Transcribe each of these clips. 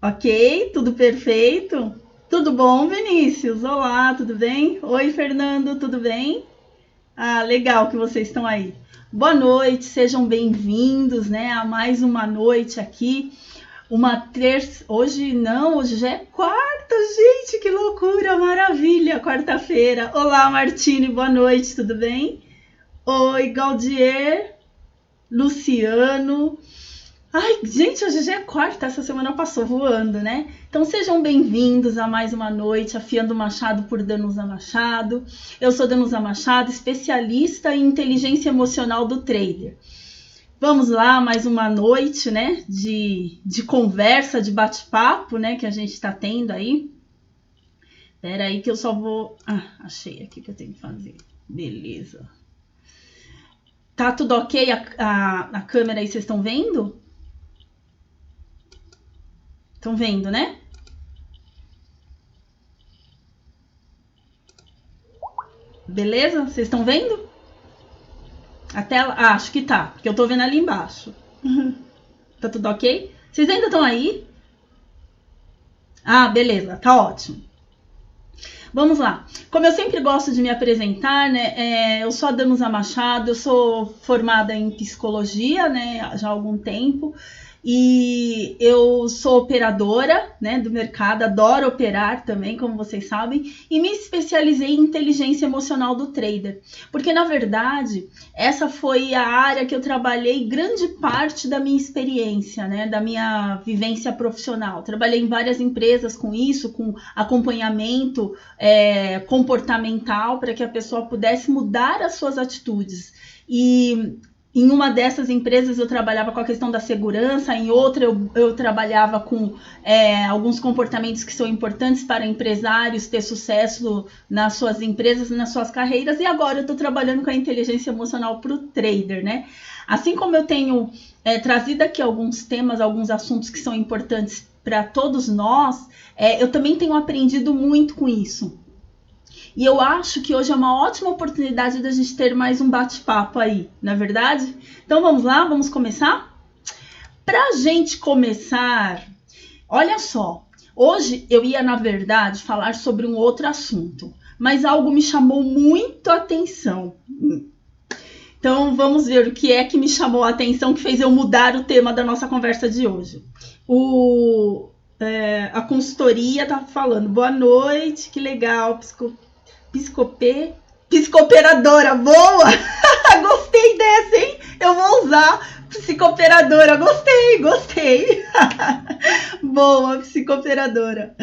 Ok, tudo perfeito? Tudo bom, Vinícius? Olá, tudo bem? Oi, Fernando, tudo bem? Ah, legal que vocês estão aí. Boa noite, sejam bem-vindos, né, a mais uma noite aqui. Uma terça... Hoje não, hoje já é quarta, gente, que loucura, maravilha, quarta-feira. Olá, Martine, boa noite, tudo bem? Oi, Gaudier, Luciano... Ai, gente, hoje já é quarta, essa semana passou voando, né? Então sejam bem-vindos a mais uma noite Afiando o Machado por Danusa Machado. Eu sou Danusa Machado, especialista em inteligência emocional do trader. Vamos lá, mais uma noite, né, de conversa, de bate-papo, né, que a gente tá tendo aí. Espera aí que eu só vou... Ah, achei aqui que eu tenho que fazer. Beleza. Tá tudo ok a câmera aí, vocês estão vendo? Estão vendo, né? Beleza? Vocês estão vendo? A tela? Ah, acho que tá, porque eu tô vendo ali embaixo. Tá tudo ok? Vocês ainda estão aí? Ah, beleza, tá ótimo. Vamos lá. Como eu sempre gosto de me apresentar, né? Eu sou a Danusa Machado, eu sou formada em psicologia, né? Já há algum tempo. E eu sou operadora, né, do mercado, adoro operar também, como vocês sabem, e me especializei em inteligência emocional do trader, porque na verdade essa foi a área que eu trabalhei grande parte da minha experiência, né, da minha vivência profissional. Trabalhei em várias empresas com isso, com acompanhamento comportamental para que a pessoa pudesse mudar as suas atitudes. E em uma dessas empresas eu trabalhava com a questão da segurança, em outra eu trabalhava com alguns comportamentos que são importantes para empresários ter sucesso nas suas empresas, nas suas carreiras, e agora eu estou trabalhando com a inteligência emocional para o trader, né? Assim como eu tenho trazido aqui alguns temas, alguns assuntos que são importantes para todos nós, eu também tenho aprendido muito com isso. E eu acho que hoje é uma ótima oportunidade da gente ter mais um bate-papo aí, não é verdade? Então vamos lá, vamos começar? Pra gente começar, olha só, hoje eu ia, na verdade, falar sobre um outro assunto, mas algo me chamou muito a atenção. Então vamos ver o que é que me chamou a atenção, que fez eu mudar o tema da nossa conversa de hoje. A consultoria tá falando, boa noite, que legal, psicoperadora, boa! Gostei dessa, hein? Eu vou usar psicoperadora, gostei. Boa, psicoperadora.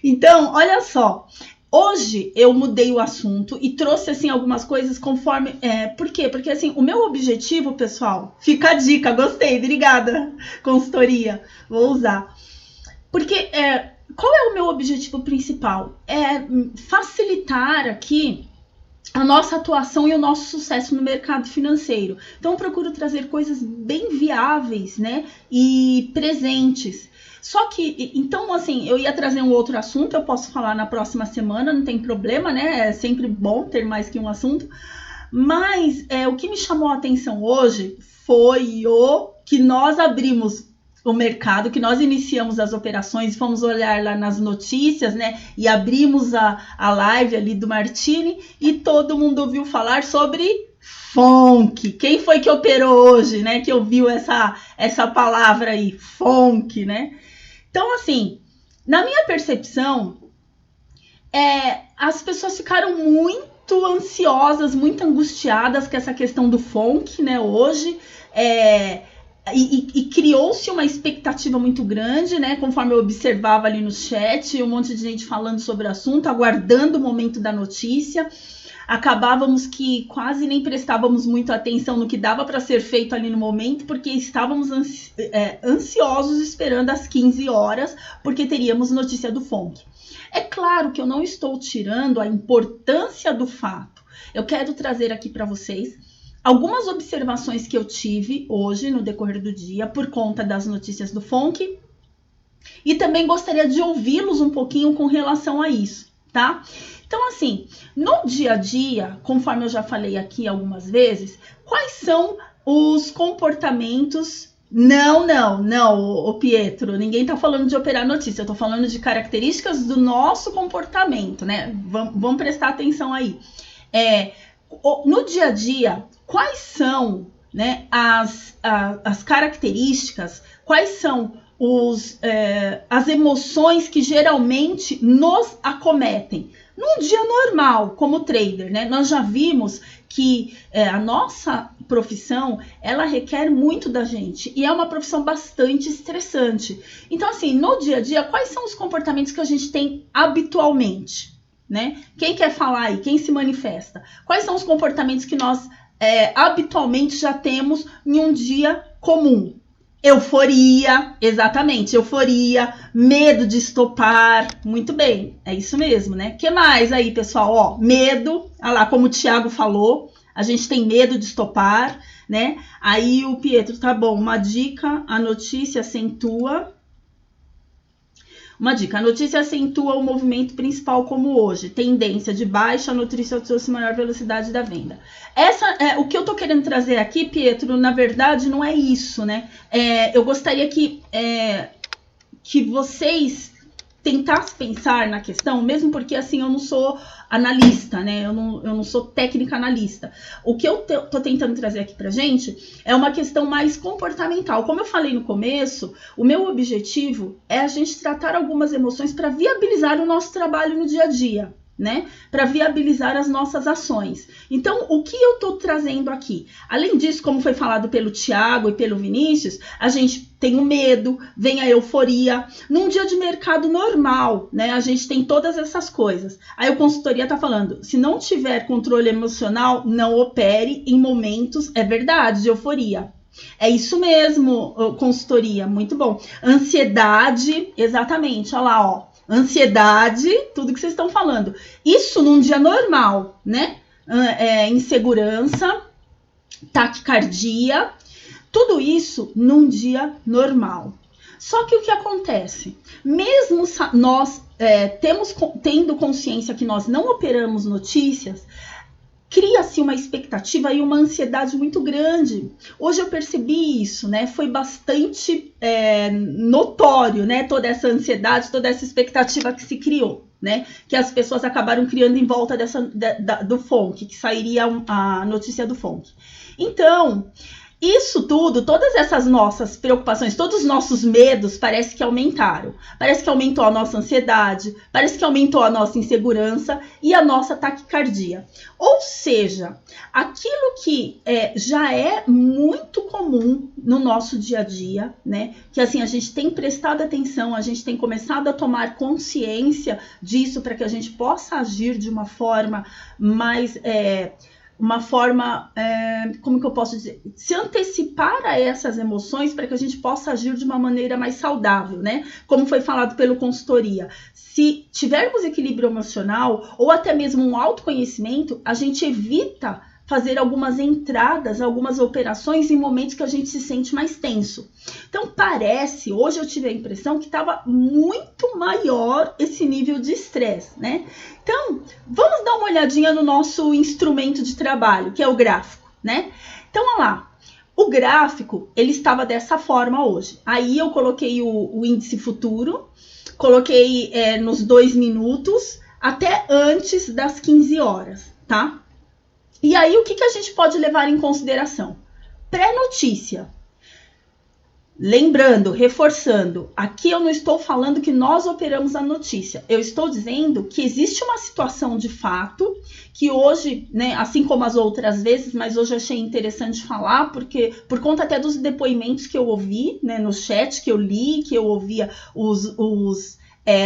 Então, olha só. Hoje eu mudei o assunto e trouxe assim algumas coisas conforme... por quê? Porque assim, o meu objetivo, pessoal, fica a dica, gostei, obrigada, consultoria, vou usar. Porque qual é o meu objetivo principal? É facilitar aqui a nossa atuação e o nosso sucesso no mercado financeiro. Então eu procuro trazer coisas bem viáveis, né, e presentes. Só que, então, assim, eu ia trazer um outro assunto, eu posso falar na próxima semana, não tem problema, né? É sempre bom ter mais que um assunto. Mas o que me chamou a atenção hoje foi o que nós abrimos o mercado, que nós iniciamos as operações, fomos olhar lá nas notícias, né? E abrimos a live ali do Martini e todo mundo ouviu falar sobre FONC. Quem foi que operou hoje, né? Que ouviu essa palavra aí, FONC, né? Então, assim, na minha percepção, as pessoas ficaram muito ansiosas, muito angustiadas com essa questão do FONC, né? Hoje, e criou-se uma expectativa muito grande, né? Conforme eu observava ali no chat, um monte de gente falando sobre o assunto, aguardando o momento da notícia. Acabávamos que quase nem prestávamos muito atenção no que dava para ser feito ali no momento, porque estávamos ansiosos esperando às 15 horas, porque teríamos notícia do FONC. É claro que eu não estou tirando a importância do fato. Eu quero trazer aqui para vocês algumas observações que eu tive hoje no decorrer do dia por conta das notícias do FONC e também gostaria de ouvi-los um pouquinho com relação a isso, tá? Então, assim, no dia a dia, conforme eu já falei aqui algumas vezes, quais são os comportamentos Não, ô Pietro, ninguém tá falando de operar notícia, eu tô falando de características do nosso comportamento, né? Vamos prestar atenção aí. No dia a dia, quais são, né, as características, quais são as emoções que geralmente nos acometem? Num dia normal, como trader, né? Nós já vimos que a nossa profissão, ela requer muito da gente e é uma profissão bastante estressante. Então, assim, no dia a dia, quais são os comportamentos que a gente tem habitualmente, né? Quem quer falar aí? Quem se manifesta? Quais são os comportamentos que nós habitualmente já temos em um dia comum? Euforia, exatamente, euforia, medo de estopar, muito bem, é isso mesmo, né? O que mais aí, pessoal? Ó, medo, olha lá, como o Thiago falou, a gente tem medo de estopar, né? Aí o Pietro, tá bom, uma dica, a notícia acentua. Uma dica, a notícia acentua o movimento principal como hoje, tendência de baixa, a notícia trouxe maior velocidade da venda. O que eu tô querendo trazer aqui, Pietro, na verdade não é isso, né? Eu gostaria que vocês tentassem pensar na questão, mesmo porque assim eu não sou analista, né? Eu não sou técnica analista. O que eu tô tentando trazer aqui pra gente é uma questão mais comportamental. Como eu falei no começo, o meu objetivo é a gente tratar algumas emoções para viabilizar o nosso trabalho no dia a dia, né? Para viabilizar as nossas ações. Então, o que eu tô trazendo aqui? Além disso, como foi falado pelo Thiago e pelo Vinícius, a gente tem o medo, vem a euforia. Num dia de mercado normal, né? A gente tem todas essas coisas. Aí a consultoria tá falando, se não tiver controle emocional, não opere em momentos, é verdade, de euforia. É isso mesmo, consultoria, muito bom. Ansiedade, exatamente, olha lá, ó. Ansiedade, tudo que vocês estão falando. Isso num dia normal, né? Insegurança, taquicardia, tudo isso num dia normal. Só que o que acontece? Mesmo nós tendo consciência que nós não operamos notícias, cria-se uma expectativa e uma ansiedade muito grande. Hoje eu percebi isso, né? Foi bastante notório, né? Toda essa ansiedade, toda essa expectativa que se criou, né? Que as pessoas acabaram criando em volta do FONC, que sairia a notícia do FONC. Então, isso tudo, todas essas nossas preocupações, todos os nossos medos parece que aumentaram. Parece que aumentou a nossa ansiedade, parece que aumentou a nossa insegurança e a nossa taquicardia. Ou seja, aquilo que já é muito comum no nosso dia a dia, né? Que assim, a gente tem prestado atenção, a gente tem começado a tomar consciência disso para que a gente possa agir de uma forma mais... como que eu posso dizer? Se antecipar a essas emoções para que a gente possa agir de uma maneira mais saudável, né? Como foi falado pelo consultoria. Se tivermos equilíbrio emocional ou até mesmo um autoconhecimento, a gente evita fazer algumas entradas, algumas operações em momentos que a gente se sente mais tenso. Então hoje eu tive a impressão que estava muito maior esse nível de estresse, né? Então, vamos dar uma olhadinha no nosso instrumento de trabalho, que é o gráfico, né? Então, olha lá. O gráfico, ele estava dessa forma hoje. Aí eu coloquei o índice futuro, coloquei nos 2 minutos, até antes das 15 horas, tá? E aí, o que a gente pode levar em consideração? Pré-notícia. Lembrando, reforçando, aqui eu não estou falando que nós operamos a notícia. Eu estou dizendo que existe uma situação de fato que hoje, né, assim como as outras vezes, mas hoje eu achei interessante falar, porque por conta até dos depoimentos que eu ouvi, né, no chat, que eu li, que eu ouvia os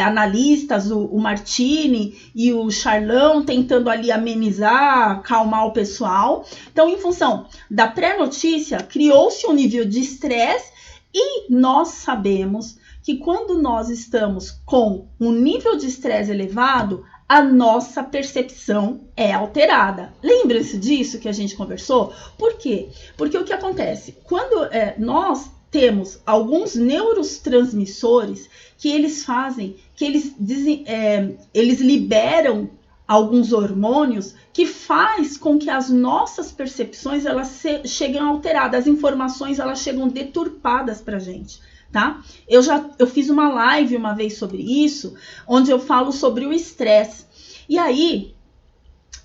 analistas, o Martini e o Charlão tentando ali amenizar, acalmar o pessoal. Então, em função da pré-notícia, criou-se um nível de estresse e nós sabemos que quando nós estamos com um nível de estresse elevado, a nossa percepção é alterada. Lembra-se disso que a gente conversou? Por quê? Porque o que acontece? Quando nós temos alguns neurotransmissores que eles fazem, que eles liberam alguns hormônios que faz com que as nossas percepções elas cheguem alteradas, as informações elas chegam deturpadas para a gente, tá? Eu fiz uma live uma vez sobre isso, onde eu falo sobre o estresse. E aí,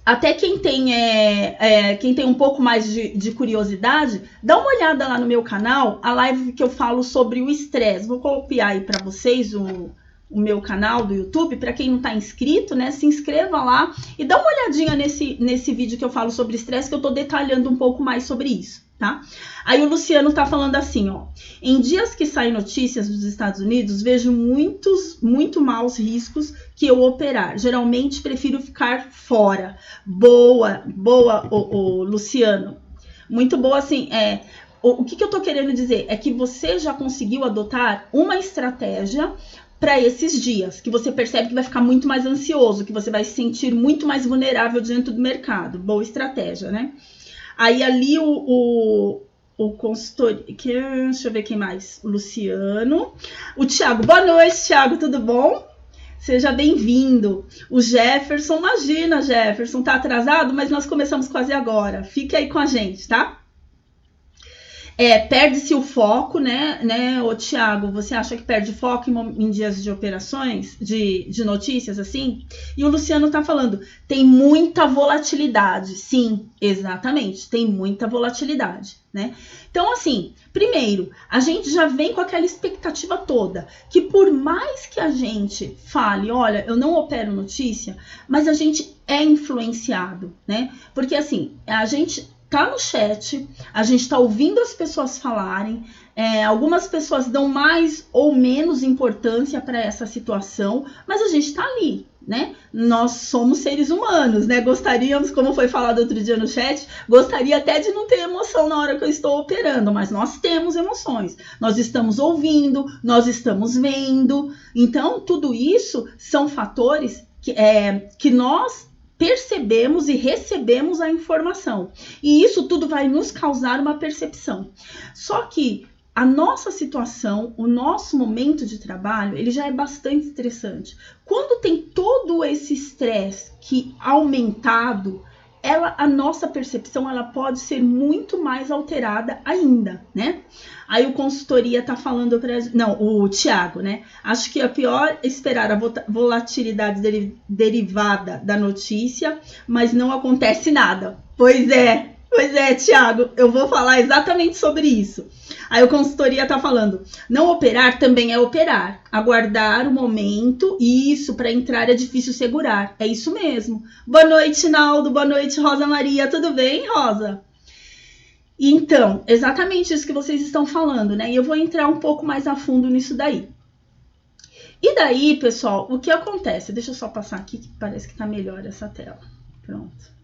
até quem tem um pouco mais de curiosidade, dá uma olhada lá no meu canal, a live que eu falo sobre o estresse. Vou copiar aí para vocês o meu canal do YouTube. Para quem não está inscrito, né, se inscreva lá e dá uma olhadinha nesse vídeo que eu falo sobre estresse, que eu estou detalhando um pouco mais sobre isso, tá? Aí o Luciano tá falando assim, ó: em dias que saem notícias dos Estados Unidos, vejo muito maus riscos que eu operar. Geralmente prefiro ficar fora. Boa, Luciano. Muito boa, assim, o que eu tô querendo dizer é que você já conseguiu adotar uma estratégia para esses dias, que você percebe que vai ficar muito mais ansioso, que você vai se sentir muito mais vulnerável diante do mercado. Boa estratégia, né? Aí ali o consultor, deixa eu ver quem mais, o Luciano, o Thiago, boa noite, Thiago, tudo bom? Seja bem-vindo. O Jefferson, imagina, Jefferson, tá atrasado, mas nós começamos quase agora. Fique aí com a gente, tá? Perde-se o foco, né, ô Thiago? Você acha que perde foco em dias de operações, de notícias assim? E o Luciano tá falando, tem muita volatilidade. Sim, exatamente, tem muita volatilidade, né? Então, assim, primeiro, a gente já vem com aquela expectativa toda, que por mais que a gente fale, olha, eu não opero notícia, mas a gente é influenciado, né? Porque, assim, a gente tá no chat, a gente tá ouvindo as pessoas falarem, algumas pessoas dão mais ou menos importância para essa situação, mas a gente tá ali, né? Nós somos seres humanos, né? Gostaríamos, como foi falado outro dia no chat, gostaria até de não ter emoção na hora que eu estou operando, mas nós temos emoções, nós estamos ouvindo, nós estamos vendo, então tudo isso são fatores que nós percebemos e recebemos a informação. E isso tudo vai nos causar uma percepção. Só que a nossa situação, o nosso momento de trabalho, ele já é bastante estressante. Quando tem todo esse estresse que aumentado, a nossa percepção ela pode ser muito mais alterada ainda, né? Aí o consultoria tá falando o Thiago, né? Acho que é pior esperar a volatilidade derivada da notícia, mas não acontece nada. Pois é, Thiago, eu vou falar exatamente sobre isso. Aí o consultoria tá falando, não operar também é operar, aguardar o momento, isso, para entrar é difícil segurar, é isso mesmo. Boa noite, Naldo, boa noite, Rosa Maria, tudo bem, Rosa? Então, exatamente isso que vocês estão falando, né? E eu vou entrar um pouco mais a fundo nisso daí. E daí, pessoal, o que acontece? Deixa eu só passar aqui, que parece que tá melhor essa tela. Pronto.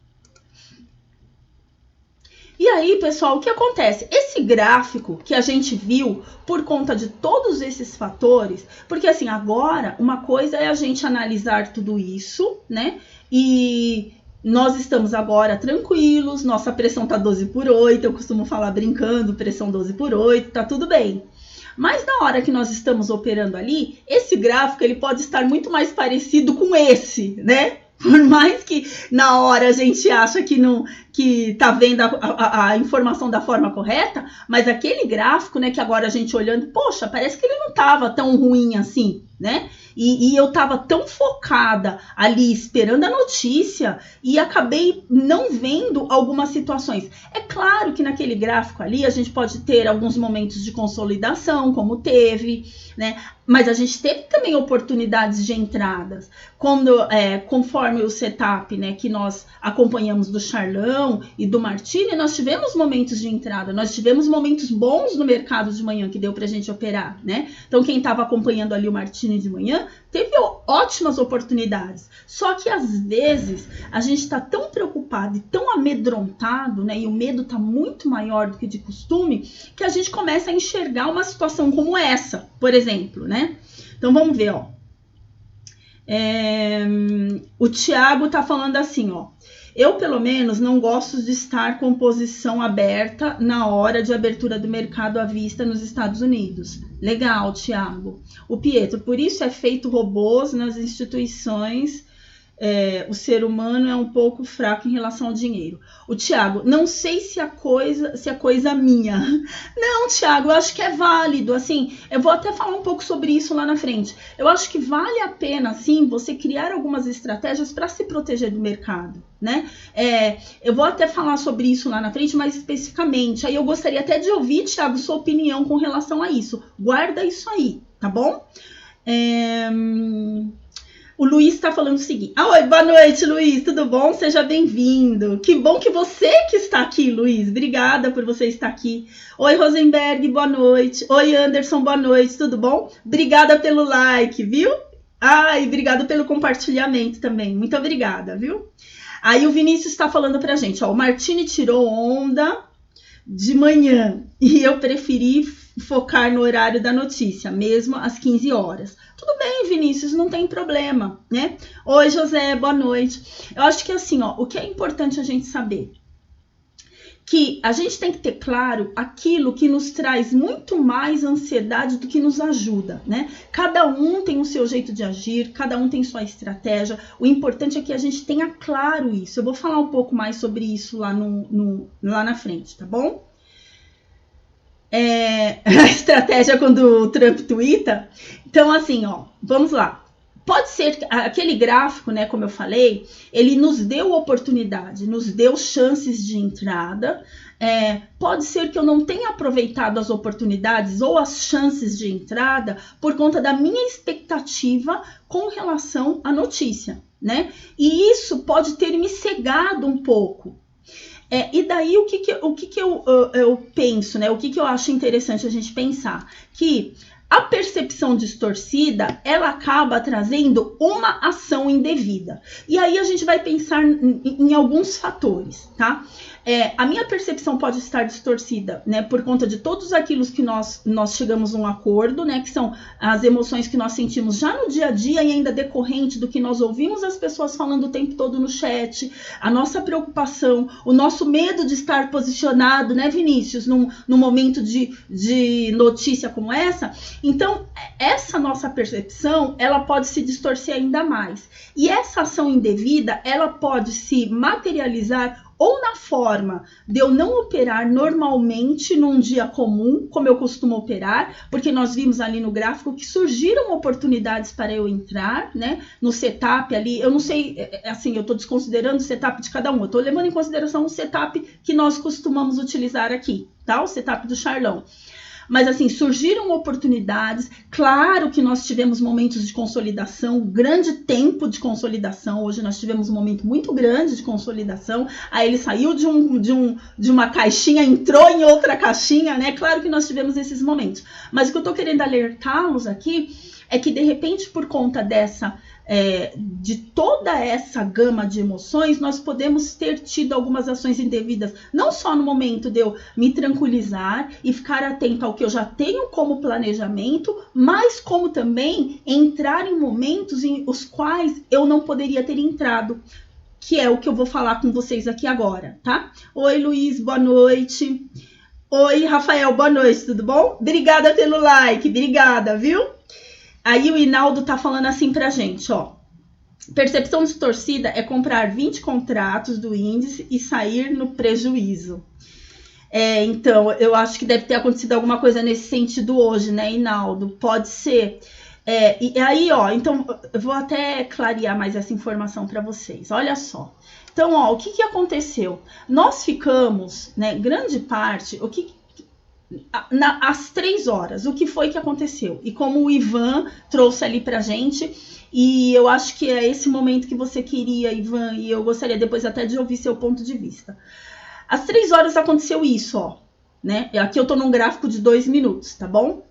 E aí, pessoal, o que acontece? Esse gráfico que a gente viu por conta de todos esses fatores, porque assim, agora uma coisa é a gente analisar tudo isso, né? E nós estamos agora tranquilos, nossa pressão tá 12/8, eu costumo falar brincando, pressão 12/8, tá tudo bem. Mas na hora que nós estamos operando ali, esse gráfico ele pode estar muito mais parecido com esse, né? Por mais que na hora a gente acha que tá vendo a informação da forma correta, mas aquele gráfico, né, que agora a gente olhando, poxa, parece que ele não tava tão ruim assim, né? E eu tava tão focada ali esperando a notícia e acabei não vendo algumas situações. É claro que naquele gráfico ali a gente pode ter alguns momentos de consolidação, como teve, né? Mas a gente teve também oportunidades de entradas. Conforme o setup, né, que nós acompanhamos do Charlão e do Martini, nós tivemos momentos de entrada, nós tivemos momentos bons no mercado de manhã que deu pra gente operar, né? Então quem estava acompanhando ali o Martini de manhã teve ótimas oportunidades. Só que às vezes a gente está tão preocupado e tão amedrontado, né? E o medo está muito maior do que de costume, que a gente começa a enxergar uma situação como essa, por exemplo, né? Então vamos ver, ó. O Thiago tá falando assim, ó. Eu, pelo menos, não gosto de estar com posição aberta na hora de abertura do mercado à vista nos Estados Unidos. Legal, Thiago. O Pietro, por isso é feito robôs nas instituições o ser humano é um pouco fraco em relação ao dinheiro. O Tiago, não sei se a coisa minha. Não, Tiago, eu acho que é válido. Assim, eu vou até falar um pouco sobre isso lá na frente. Eu acho que vale a pena, sim, você criar algumas estratégias para se proteger do mercado, né? Eu vou até falar sobre isso lá na frente, mais especificamente. Aí eu gostaria até de ouvir, Tiago, sua opinião com relação a isso. Guarda isso aí, tá bom? O Luiz está falando o seguinte. Oi, boa noite, Luiz. Tudo bom? Seja bem-vindo. Que bom que você que está aqui, Luiz. Obrigada por você estar aqui. Oi, Rosenberg, boa noite. Oi, Anderson, boa noite. Tudo bom? Obrigada pelo like, viu? E obrigado pelo compartilhamento também. Muito obrigada, viu? Aí o Vinícius está falando pra gente. O Martini tirou onda de manhã e eu preferi focar no horário da notícia, mesmo às 15 horas. Tudo bem, Vinícius, não tem problema, né? Oi, José, boa noite. Eu acho que assim, o que é importante a gente saber? Que a gente tem que ter claro aquilo que nos traz muito mais ansiedade do que nos ajuda, né? Cada um tem o seu jeito de agir, cada um tem sua estratégia. O importante é que a gente tenha claro isso. Eu vou falar um pouco mais sobre isso lá na frente, tá bom? A estratégia quando o Trump twitta. Então, assim, vamos lá. Pode ser que aquele gráfico, né, como eu falei, ele nos deu oportunidade, nos deu chances de entrada. Pode ser que eu não tenha aproveitado as oportunidades ou as chances de entrada por conta da minha expectativa com relação à notícia, né? E isso pode ter me cegado um pouco. E daí o que eu penso, né? O que eu acho interessante a gente pensar? Que a percepção distorcida, ela acaba trazendo uma ação indevida. E aí a gente vai pensar em alguns fatores, tá? A minha percepção pode estar distorcida, né? Por conta de todos aqueles que nós chegamos a um acordo, né? Que são as emoções que nós sentimos já no dia a dia e ainda decorrente do que nós ouvimos as pessoas falando o tempo todo no chat, a nossa preocupação, o nosso medo de estar posicionado, né, Vinícius, num momento de notícia como essa. Então, essa nossa percepção, ela pode se distorcer ainda mais. E essa ação indevida, ela pode se materializar ou na forma de eu não operar normalmente num dia comum, como eu costumo operar, porque nós vimos ali no gráfico que surgiram oportunidades para eu entrar, né, no setup ali. Eu não sei, assim, eu estou desconsiderando o setup de cada um, eu estou levando em consideração o setup que nós costumamos utilizar aqui, tá? O setup do Charlão. Mas assim, surgiram oportunidades, claro que nós tivemos momentos de consolidação, grande tempo de consolidação, hoje nós tivemos um momento muito grande de consolidação, aí ele saiu de uma caixinha, entrou em outra caixinha, né? Claro que nós tivemos esses momentos, mas o que eu tô querendo alertá-los aqui é que de repente por conta de toda essa gama de emoções, nós podemos ter tido algumas ações indevidas, não só no momento de eu me tranquilizar e ficar atento ao que eu já tenho como planejamento, mas como também entrar em momentos em os quais eu não poderia ter entrado, que é o que eu vou falar com vocês aqui agora, tá? Oi, Luiz, boa noite. Oi, Rafael, boa noite, tudo bom? Obrigada pelo like, obrigada, viu? Aí o Hinaldo tá falando assim pra gente, percepção distorcida é comprar 20 contratos do índice e sair no prejuízo. Então, eu acho que deve ter acontecido alguma coisa nesse sentido hoje, né, Hinaldo? Pode ser. E aí, então, eu vou até clarear mais essa informação para vocês. Olha só. Então, o que aconteceu? Nós ficamos, né, grande parte, às 3 horas, o que foi que aconteceu? E como o Ivan trouxe ali pra gente, e eu acho que é esse momento que você queria, Ivan, e eu gostaria depois até de ouvir seu ponto de vista. Às 3 horas aconteceu isso, né? Aqui eu tô num gráfico de 2 minutos, tá bom?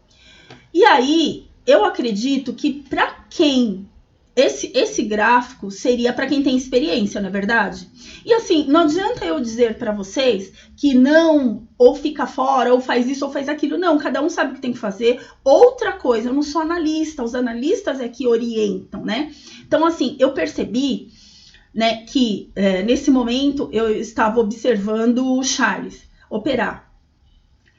E aí, eu acredito que para quem esse gráfico seria para quem tem experiência, não é verdade? E assim, não adianta eu dizer para vocês que não, ou fica fora, ou faz isso, ou faz aquilo. Não, cada um sabe o que tem que fazer. Outra coisa, eu não sou analista, os analistas é que orientam, né? Então, assim, eu percebi, né, que nesse momento eu estava observando o Charles operar.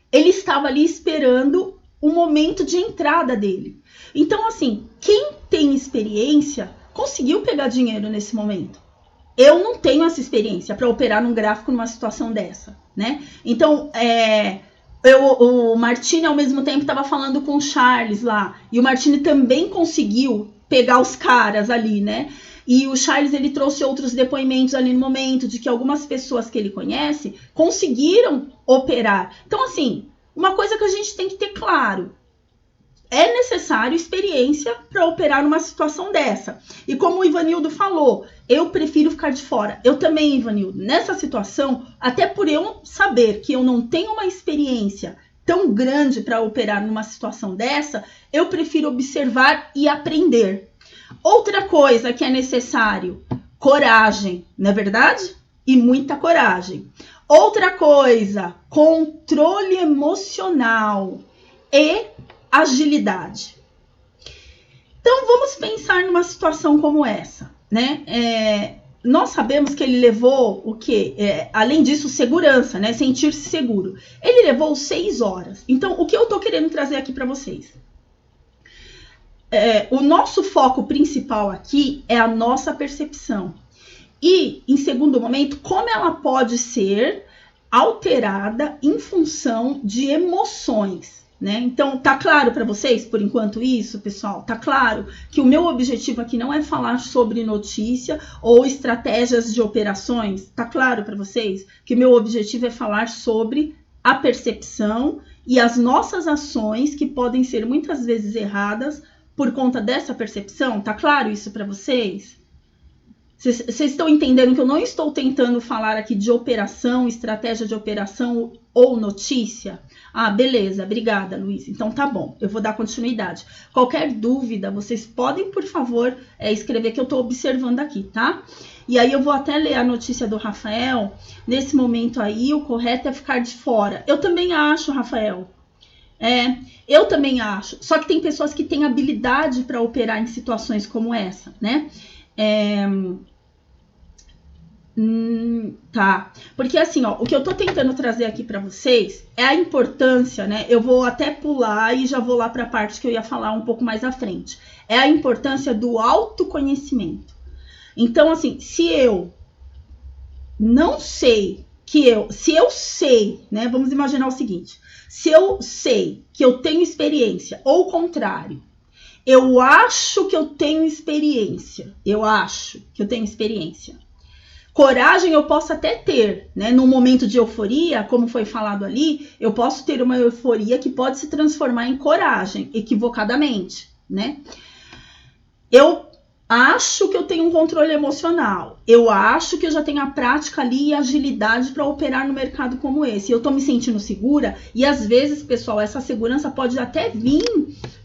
Ele estava ali esperando o momento de entrada dele. Então, assim, quem tem experiência conseguiu pegar dinheiro nesse momento. Eu não tenho essa experiência para operar num gráfico numa situação dessa, né? Então, o Martini, ao mesmo tempo, estava falando com o Charles lá. E o Martini também conseguiu pegar os caras ali, né? E o Charles, ele trouxe outros depoimentos ali no momento de que algumas pessoas que ele conhece conseguiram operar. Então, assim, uma coisa que a gente tem que ter claro. É necessário experiência para operar numa situação dessa. E como o Ivanildo falou, eu prefiro ficar de fora. Eu também, Ivanildo, nessa situação, até por eu saber que eu não tenho uma experiência tão grande para operar numa situação dessa, eu prefiro observar e aprender. Outra coisa que é necessário, coragem, não é verdade? E muita coragem. Outra coisa, controle emocional e agilidade. Então, vamos pensar numa situação como essa, né? Nós sabemos que ele levou o quê? Além disso, segurança, né? Sentir-se seguro. Ele levou 6 horas. Então, o que eu tô querendo trazer aqui para vocês? O nosso foco principal aqui é a nossa percepção. E, em segundo momento, como ela pode ser alterada em função de emoções. Né? Então, tá claro para vocês, por enquanto, isso, pessoal? Tá claro que o meu objetivo aqui não é falar sobre notícia ou estratégias de operações? Tá claro para vocês que o meu objetivo é falar sobre a percepção e as nossas ações que podem ser muitas vezes erradas por conta dessa percepção? Tá claro isso para vocês? Vocês estão entendendo que eu não estou tentando falar aqui de operação, estratégia de operação ou notícia? Ah, beleza, obrigada, Luiz. Então tá bom, eu vou dar continuidade. Qualquer dúvida, vocês podem, por favor, escrever que eu estou observando aqui, tá? E aí eu vou até ler a notícia do Rafael. Nesse momento aí, o correto é ficar de fora. Eu também acho, Rafael. Eu também acho. Só que tem pessoas que têm habilidade para operar em situações como essa, né? Tá, porque assim, ó, o que eu tô tentando trazer aqui para vocês é a importância, né? Eu vou até pular e já vou lá para a parte que eu ia falar um pouco mais à frente. É a importância do autoconhecimento. Então, assim, se eu não sei se eu sei, né? Vamos imaginar o seguinte: se eu sei que eu tenho experiência, ou o contrário, eu acho que eu tenho experiência. Coragem eu posso até ter, né? Num momento de euforia, como foi falado ali, eu posso ter uma euforia que pode se transformar em coragem, equivocadamente, né? Eu acho que eu tenho um controle emocional. Eu acho que eu já tenho a prática ali e a agilidade para operar no mercado como esse. Eu tô me sentindo segura e às vezes, pessoal, essa segurança pode até vir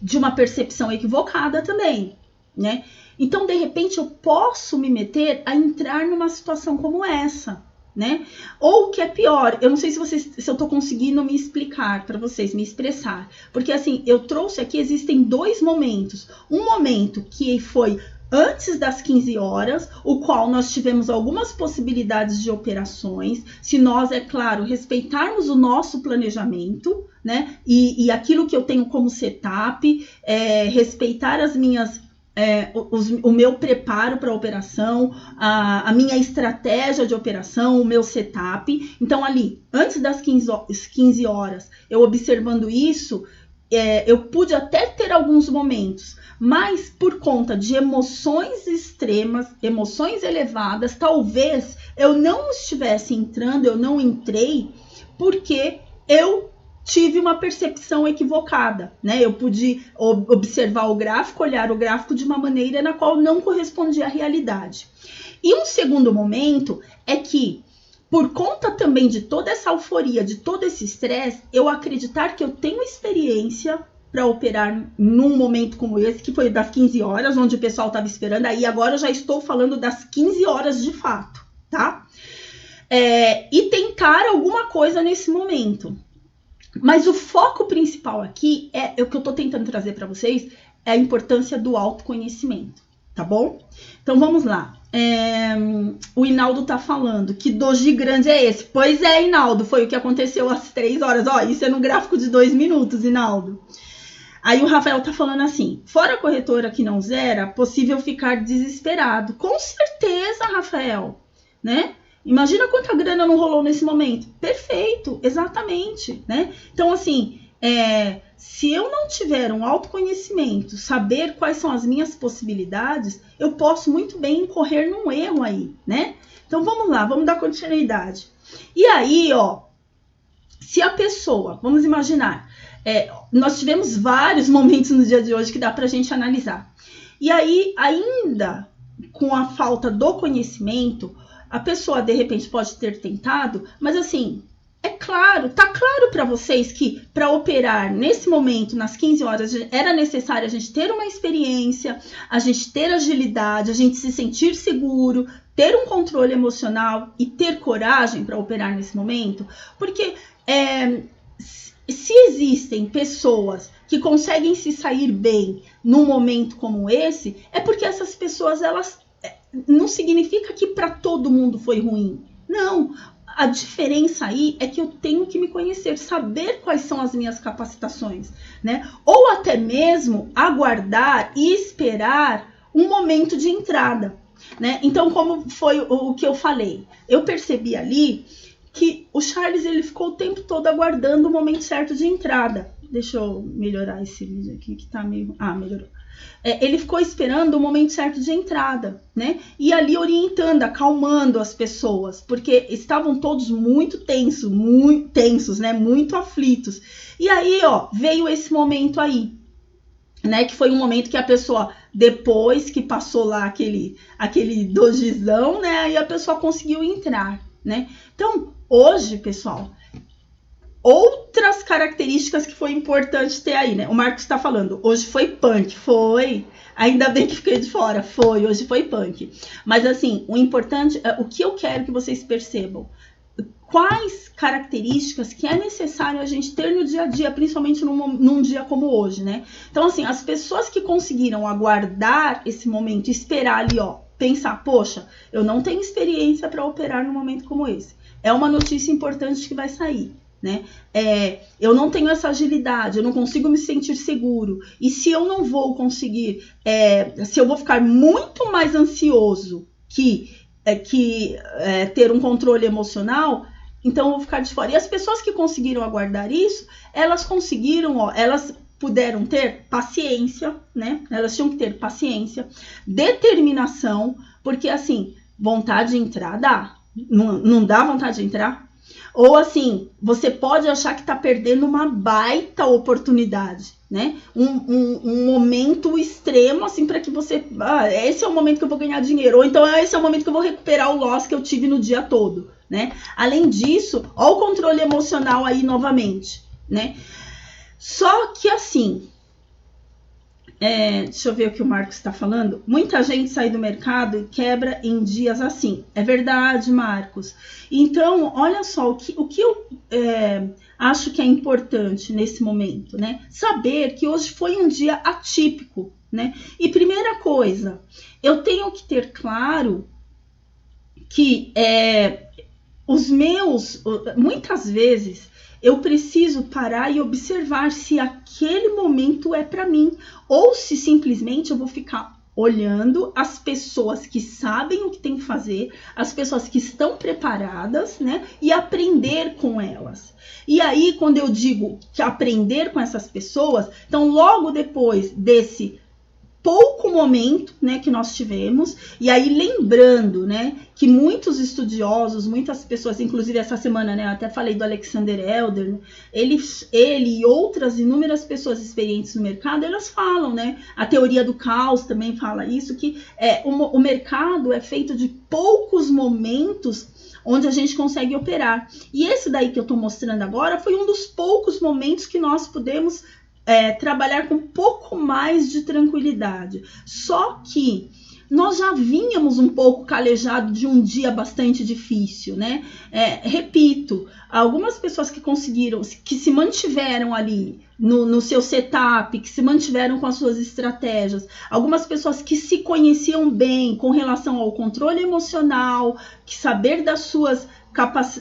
de uma percepção equivocada também, né? Então, de repente, eu posso me meter a entrar numa situação como essa, né? Ou o que é pior, eu não sei se eu tô conseguindo me explicar para vocês, me expressar. Porque, assim, eu trouxe aqui, existem 2 momentos. Um momento que foi antes das 15 horas, o qual nós tivemos algumas possibilidades de operações, se nós, é claro, respeitarmos o nosso planejamento, né? E aquilo que eu tenho como setup, respeitar as minhas... o meu preparo para a operação, a minha estratégia de operação, o meu setup. Então, ali, antes das 15 horas, eu observando isso, eu pude até ter alguns momentos, mas por conta de emoções extremas, emoções elevadas, talvez eu não estivesse entrando, eu não entrei, porque eu tive uma percepção equivocada, né? Eu pude observar o gráfico, olhar o gráfico de uma maneira na qual não correspondia à realidade. E um segundo momento é que, por conta também de toda essa euforia, de todo esse estresse, eu acreditar que eu tenho experiência para operar num momento como esse, que foi das 15 horas, onde o pessoal estava esperando, aí agora eu já estou falando das 15 horas de fato, tá? E tentar alguma coisa nesse momento. Mas o foco principal aqui, o que eu tô tentando trazer para vocês, é a importância do autoconhecimento, tá bom? Então vamos lá. O Hinaldo tá falando que doji grande é esse. Pois é, Hinaldo, foi o que aconteceu às 3 horas. Ó, isso é no gráfico de 2 minutos, Hinaldo. Aí o Rafael tá falando assim, fora a corretora que não zera, possível ficar desesperado. Com certeza, Rafael, né? Imagina quanta grana não rolou nesse momento. Perfeito, exatamente, né? Então, assim, se eu não tiver um autoconhecimento, saber quais são as minhas possibilidades, eu posso muito bem incorrer num erro aí, né? Então, vamos lá, vamos dar continuidade. E aí, ó, se a pessoa, vamos imaginar, nós tivemos vários momentos no dia de hoje que dá pra gente analisar. E aí, ainda com a falta do conhecimento, a pessoa, de repente, pode ter tentado, mas assim, tá claro para vocês que para operar nesse momento, nas 15 horas, era necessário a gente ter uma experiência, a gente ter agilidade, a gente se sentir seguro, ter um controle emocional e ter coragem para operar nesse momento? Porque se existem pessoas que conseguem se sair bem num momento como esse, é porque essas pessoas, elas não significa que para todo mundo foi ruim. Não, a diferença aí é que eu tenho que me conhecer, saber quais são as minhas capacitações, né? Ou até mesmo aguardar e esperar um momento de entrada, né? Então, como foi o que eu falei, eu percebi ali que o Charles, ele ficou o tempo todo aguardando o momento certo de entrada. Deixa eu melhorar esse vídeo aqui que tá meio... melhorou. Ele ficou esperando o momento certo de entrada, né? E ali orientando, acalmando as pessoas, porque estavam todos muito tensos, né? Muito aflitos. E aí, ó, veio esse momento aí, né? Que foi um momento que a pessoa, depois que passou lá aquele dojizão, né? Aí a pessoa conseguiu entrar, né? Então, hoje, pessoal, outras características que foi importante ter aí, né? O Marcos está falando, hoje foi punk, foi. Ainda bem que fiquei de fora, hoje foi punk. Mas assim, o importante, o que eu quero que vocês percebam, quais características que é necessário a gente ter no dia a dia, principalmente num dia como hoje, né? Então assim, as pessoas que conseguiram aguardar esse momento, esperar ali, ó, pensar, poxa, eu não tenho experiência para operar num momento como esse. É uma notícia importante que vai sair, né? Eu não tenho essa agilidade, eu não consigo me sentir seguro. E se eu não vou conseguir, se eu vou ficar muito mais ansioso que ter um controle emocional, então eu vou ficar de fora. E as pessoas que conseguiram aguardar isso, elas conseguiram, ó, elas puderam ter paciência, né? Elas tinham que ter paciência, determinação, porque assim, vontade de entrar dá. Não dá vontade de entrar? Ou assim, você pode achar que está perdendo uma baita oportunidade, né? Um momento extremo, assim, para que você... esse é o momento que eu vou ganhar dinheiro. Ou então, esse é o momento que eu vou recuperar o loss que eu tive no dia todo, né? Além disso, ó o controle emocional aí novamente, né? Só que assim... deixa eu ver o que o Marcos está falando. Muita gente sai do mercado e quebra em dias assim. É verdade, Marcos. Então, olha só, o que eu acho que é importante nesse momento, né? Saber que hoje foi um dia atípico, né? E primeira coisa, eu tenho que ter claro que muitas vezes, eu preciso parar e observar se aquele momento é para mim, ou se simplesmente eu vou ficar olhando as pessoas que sabem o que tem que fazer, as pessoas que estão preparadas, né, e aprender com elas. E aí, quando eu digo que aprender com essas pessoas, então logo depois desse pouco momento, né, que nós tivemos, e aí lembrando, né, que muitos estudiosos, muitas pessoas, inclusive essa semana, né, eu até falei do Alexander Elder, né, ele e outras inúmeras pessoas experientes no mercado, elas falam, né, a teoria do caos também fala isso, que o mercado é feito de poucos momentos onde a gente consegue operar. E esse daí que eu estou mostrando agora foi um dos poucos momentos que nós pudemos trabalhar com um pouco mais de tranquilidade. Só que nós já vínhamos um pouco calejado de um dia bastante difícil, né? Repito, algumas pessoas que conseguiram, que se mantiveram ali no seu setup, que se mantiveram com as suas estratégias, algumas pessoas que se conheciam bem com relação ao controle emocional, que saber das suas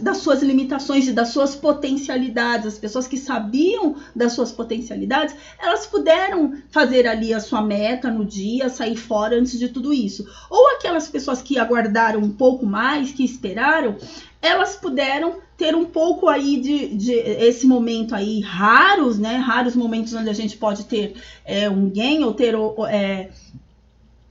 das suas limitações e das suas potencialidades, as pessoas que sabiam das suas potencialidades, elas puderam fazer ali a sua meta no dia, sair fora antes de tudo isso. Ou aquelas pessoas que aguardaram um pouco mais, que esperaram, elas puderam ter um pouco aí de esse momento aí raros, né? Raros momentos onde a gente pode ter um gain ou ter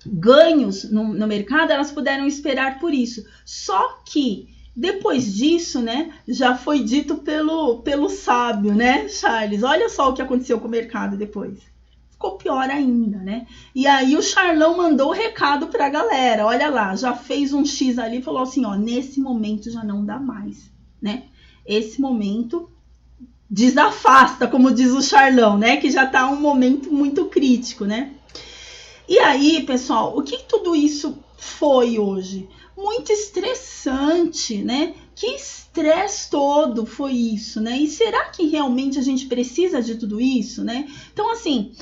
ganhos no mercado, elas puderam esperar por isso. Só que depois disso, né, já foi dito pelo sábio, né, Charles? Olha só o que aconteceu com o mercado depois. Ficou pior ainda, né? E aí o Charlão mandou o recado para a galera. Olha lá, já fez um X ali e falou assim, ó, nesse momento já não dá mais, né? Esse momento desafasta, como diz o Charlão, né? Que já tá um momento muito crítico, né? E aí, pessoal, o que tudo isso foi hoje? Muito estressante, né? Que estresse todo foi isso, né? E será que realmente a gente precisa de tudo isso, né? Então, assim,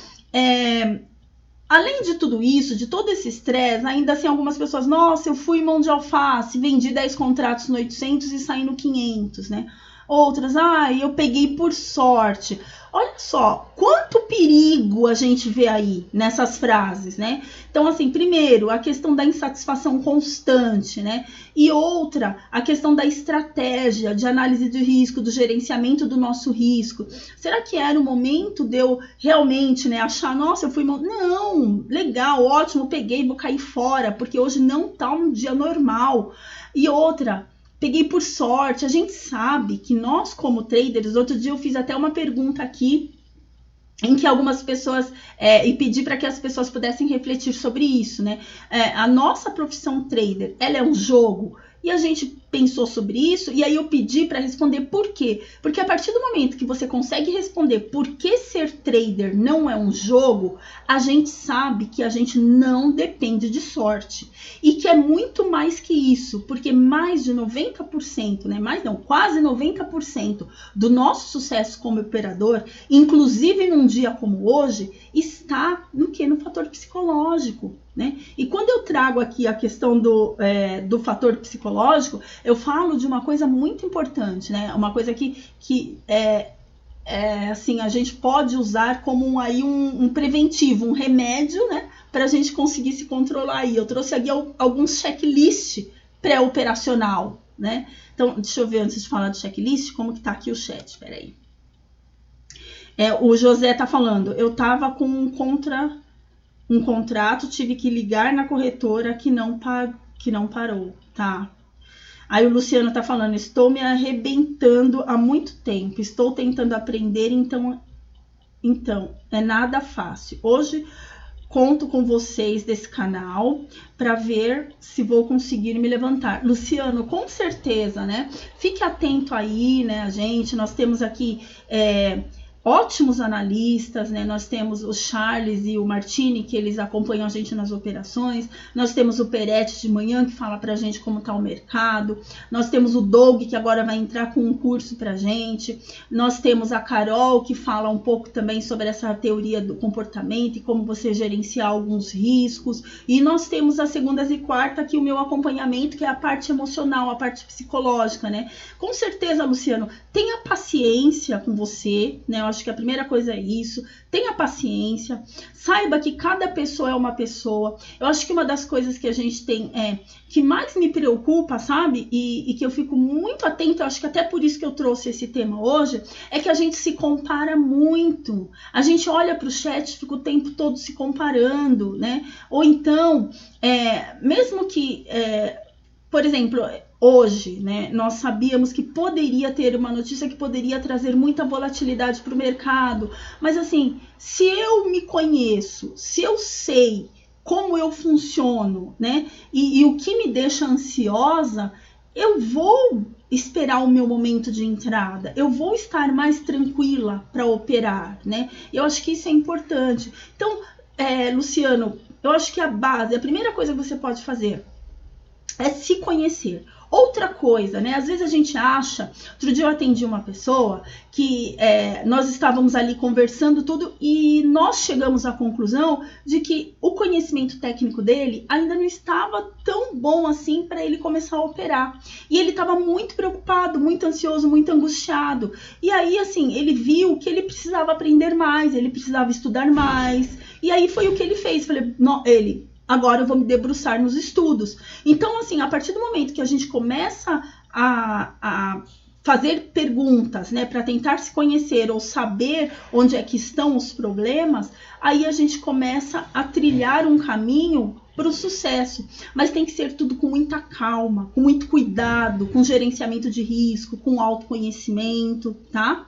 além de tudo isso, de todo esse estresse, ainda assim algumas pessoas, nossa, eu fui mão de alface, vendi 10 contratos no 800 e saí no 500, né? Outras, eu peguei por sorte. Olha só, quanto perigo a gente vê aí nessas frases, né? Então, assim, primeiro, a questão da insatisfação constante, né? E outra, a questão da estratégia de análise de risco, do gerenciamento do nosso risco. Será que era o momento de eu realmente, né, achar, nossa, eu fui... Não, legal, ótimo, peguei, vou cair fora, porque hoje não tá um dia normal. E outra... Peguei por sorte. A gente sabe que nós, como traders, outro dia eu fiz até uma pergunta aqui em que algumas pessoas, e pedi para que as pessoas pudessem refletir sobre isso, né? A nossa profissão trader, ela é um jogo? E a gente pensou sobre isso, e aí eu pedi para responder por quê. Porque a partir do momento que você consegue responder por que ser trader não é um jogo, a gente sabe que a gente não depende de sorte. E que é muito mais que isso, porque mais de 90%, né? Mais não, quase 90% do nosso sucesso como operador, inclusive num dia como hoje, está no quê? No fator psicológico. Né? E quando eu trago aqui a questão do fator psicológico, eu falo de uma coisa muito importante, né? Uma coisa que assim, a gente pode usar como um preventivo, um remédio, né? Para a gente conseguir se controlar aí. Eu trouxe aqui alguns checklists pré-operacional, né? Então, deixa eu ver antes de falar do checklist, como que tá aqui o chat, peraí. O José tá falando, eu tava com um contrato, tive que ligar na corretora que não parou, tá? Aí o Luciano tá falando, estou me arrebentando há muito tempo, estou tentando aprender, então é nada fácil. Hoje conto com vocês desse canal para ver se vou conseguir me levantar. Luciano, com certeza, né? Fique atento aí, né, nós temos aqui... ótimos analistas, né? Nós temos o Charles e o Martini, que eles acompanham a gente nas operações. Nós temos o Peretti de manhã, que fala pra gente como tá o mercado. Nós temos o Doug, que agora vai entrar com um curso pra gente. Nós temos a Carol, que fala um pouco também sobre essa teoria do comportamento e como você gerenciar alguns riscos. E nós temos as segundas e quartas, que o meu acompanhamento, que é a parte emocional, a parte psicológica, né? Com certeza, Luciano, tenha paciência com você, né? Eu acho que a primeira coisa é isso, tenha paciência, saiba que cada pessoa é uma pessoa. Eu acho que uma das coisas que a gente tem que mais me preocupa, sabe, e que eu fico muito atenta, eu acho que até por isso que eu trouxe esse tema hoje, é que a gente se compara muito, a gente olha para o chat e fica o tempo todo se comparando, né, ou então, mesmo que, por exemplo... Hoje, né, nós sabíamos que poderia ter uma notícia que poderia trazer muita volatilidade para o mercado, mas assim, se eu me conheço, se eu sei como eu funciono, né, e o que me deixa ansiosa, eu vou esperar o meu momento de entrada, eu vou estar mais tranquila para operar, né, eu acho que isso é importante. Então, Luciano, eu acho que a primeira coisa que você pode fazer é se conhecer. Outra coisa, né? Às vezes a gente acha... Outro dia eu atendi uma pessoa que nós estávamos ali conversando tudo e nós chegamos à conclusão de que o conhecimento técnico dele ainda não estava tão bom assim para ele começar a operar. E ele estava muito preocupado, muito ansioso, muito angustiado. E aí, assim, ele viu que ele precisava aprender mais, ele precisava estudar mais. E aí foi o que ele fez. Falei, não, agora eu vou me debruçar nos estudos. Então, assim, a partir do momento que a gente começa a fazer perguntas, né, para tentar se conhecer ou saber onde é que estão os problemas, aí a gente começa a trilhar um caminho para o sucesso. Mas tem que ser tudo com muita calma, com muito cuidado, com gerenciamento de risco, com autoconhecimento, tá?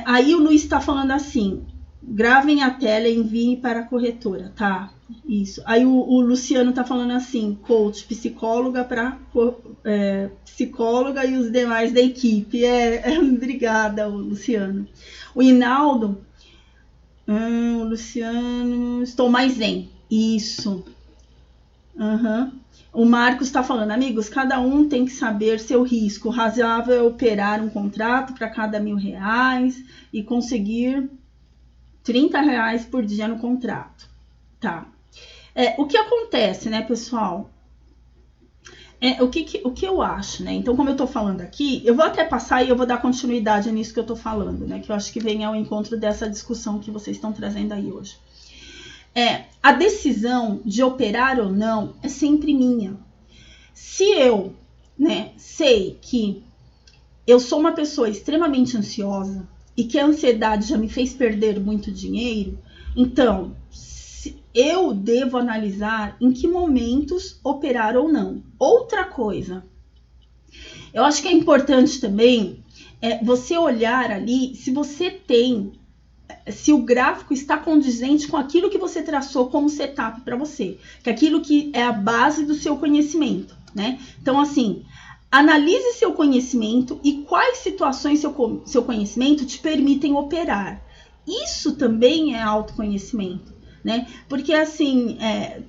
Aí o Luiz está falando assim... Gravem a tela e enviem para a corretora, tá? Isso. Aí o Luciano tá falando assim, coach, psicóloga para psicóloga e os demais da equipe. Obrigada, Luciano. O Hinaldo, o Luciano, estou mais zen. Isso. O Marcos está falando, amigos, cada um tem que saber seu risco. Razoável é operar um contrato para cada R$1.000 e conseguir R$30 por dia no contrato, tá? O que acontece, né, pessoal? O que eu acho, né? Então, como eu tô falando aqui, eu vou até passar e eu vou dar continuidade nisso que eu tô falando, né? Que eu acho que vem ao encontro dessa discussão que vocês estão trazendo aí hoje. A decisão de operar ou não é sempre minha. Se eu, né, sei que eu sou uma pessoa extremamente ansiosa, e que a ansiedade já me fez perder muito dinheiro, então eu devo analisar em que momentos operar ou não. Outra coisa, eu acho que é importante também você olhar ali se o gráfico está condizente com aquilo que você traçou como setup para você, que é aquilo que é a base do seu conhecimento, né? Então, assim, analise seu conhecimento e quais situações seu conhecimento te permitem operar. Isso também é autoconhecimento, né? Porque, assim,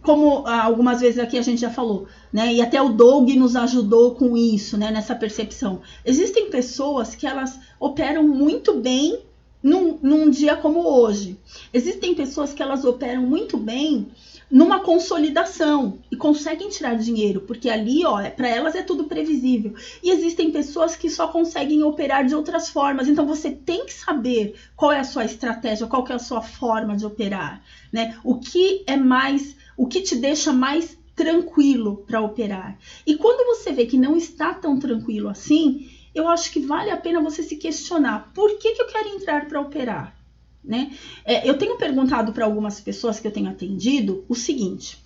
como algumas vezes aqui a gente já falou, né? E até o Doug nos ajudou com isso, né? Nessa percepção. Existem pessoas que elas operam muito bem num dia como hoje. Existem pessoas que elas operam muito bem numa consolidação e conseguem tirar dinheiro, porque ali, para elas é tudo previsível. E existem pessoas que só conseguem operar de outras formas. Então você tem que saber qual é a sua estratégia, qual que é a sua forma de operar, né? O que te deixa mais tranquilo para operar. E quando você vê que não está tão tranquilo assim, eu acho que vale a pena você se questionar, por que eu quero entrar para operar? Né? Eu tenho perguntado para algumas pessoas que eu tenho atendido o seguinte: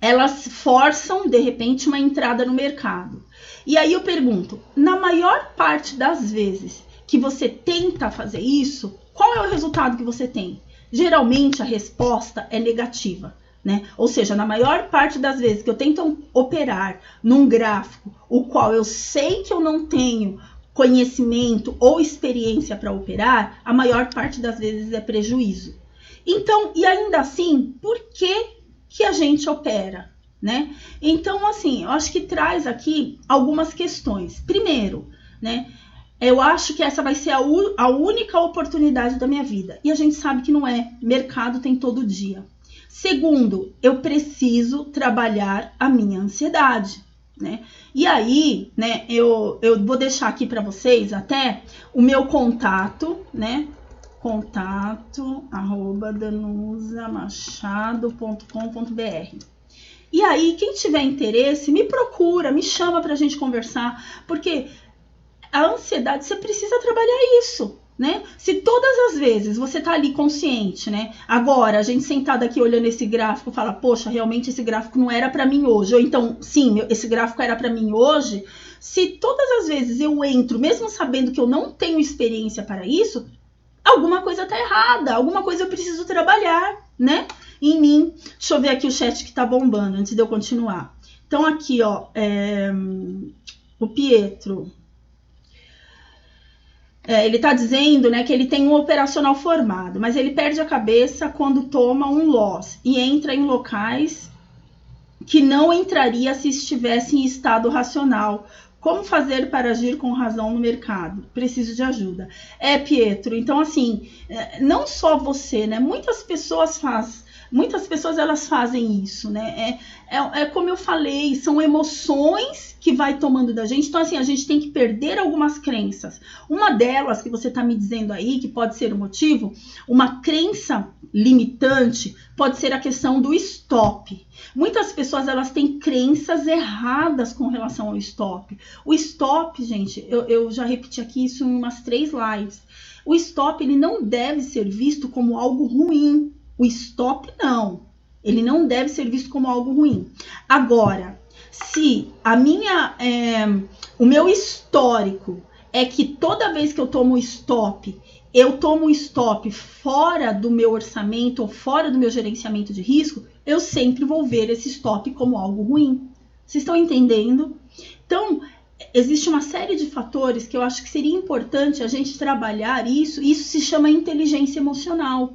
elas forçam de repente uma entrada no mercado, e aí eu pergunto, na maior parte das vezes que você tenta fazer isso, qual é o resultado que você tem? Geralmente a resposta é negativa, né? Ou seja, na maior parte das vezes que eu tento operar num gráfico o qual eu sei que eu não tenho conhecimento ou experiência para operar, a maior parte das vezes é prejuízo. Então, e ainda assim, por que a gente opera, né? Então, assim, eu acho que traz aqui algumas questões. Primeiro, né, eu acho que essa vai ser a única oportunidade da minha vida. E a gente sabe que não é. Mercado tem todo dia. Segundo, eu preciso trabalhar a minha ansiedade, né? E aí, né, eu vou deixar aqui para vocês até o meu contato, né? contato@danusamachado.com.br. E aí, quem tiver interesse, me procura, me chama pra gente conversar, porque a ansiedade, você precisa trabalhar isso, né? Se todas as vezes você tá ali consciente, né? Agora, a gente sentado aqui olhando esse gráfico, fala, poxa, realmente esse gráfico não era para mim hoje. Ou então, sim, esse gráfico era para mim hoje. Se todas as vezes eu entro, mesmo sabendo que eu não tenho experiência para isso, alguma coisa tá errada, alguma coisa eu preciso trabalhar, né? Em mim. Deixa eu ver aqui o chat que tá bombando, antes de eu continuar. Então, aqui, ó, o Pietro... ele está dizendo, né, que ele tem um operacional formado, mas ele perde a cabeça quando toma um loss e entra em locais que não entraria se estivesse em estado racional. Como fazer para agir com razão no mercado? Preciso de ajuda. Pietro, então assim, não só você, né? Muitas pessoas elas fazem isso, né? Como eu falei, são emoções que vai tomando da gente. Então, assim, a gente tem que perder algumas crenças. Uma delas que você está me dizendo aí, que pode ser o motivo, uma crença limitante, pode ser a questão do stop. Muitas pessoas, elas têm crenças erradas com relação ao stop. O stop, gente, eu já repeti aqui isso em umas 3 lives. O stop, ele não deve ser visto como algo ruim. O stop, não. Ele não deve ser visto como algo ruim. Agora, se o meu histórico é que toda vez que eu tomo stop, eu tomo stop fora do meu orçamento ou fora do meu gerenciamento de risco, eu sempre vou ver esse stop como algo ruim. Vocês estão entendendo? Então, existe uma série de fatores que eu acho que seria importante a gente trabalhar isso. Isso se chama inteligência emocional.